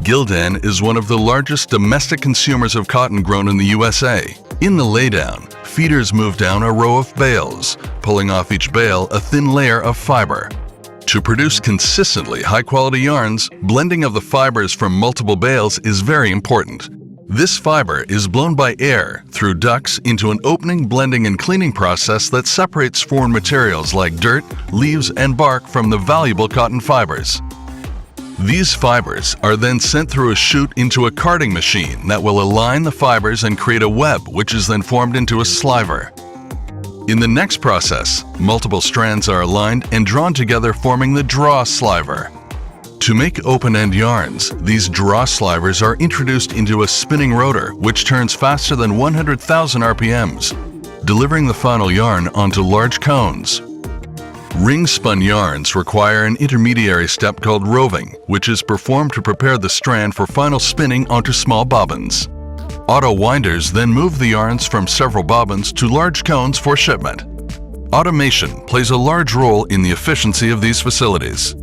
Gildan is one of the largest domestic consumers of cotton grown in the USA. In the laydown, feeders move down a row of bales, pulling off each bale a thin layer of fiber. To produce consistently high-quality yarns, blending of the fibers from multiple bales is very important. This fiber is blown by air through ducts into an opening, blending, and cleaning process that separates foreign materials like dirt, leaves, and bark from the valuable cotton fibers. These fibers are then sent through a chute into a carding machine that will align the fibers and create a web, which is then formed into a sliver. In the next process, multiple strands are aligned and drawn together, forming the draw sliver. To make open-end yarns, these draw slivers are introduced into a spinning rotor, which turns faster than 100,000 RPMs, delivering the final yarn onto large cones. Ring-spun yarns require an intermediary step called roving, which is performed to prepare the strand for final spinning onto small bobbins. Auto winders then move the yarns from several bobbins to large cones for shipment. Automation plays a large role in the efficiency of these facilities.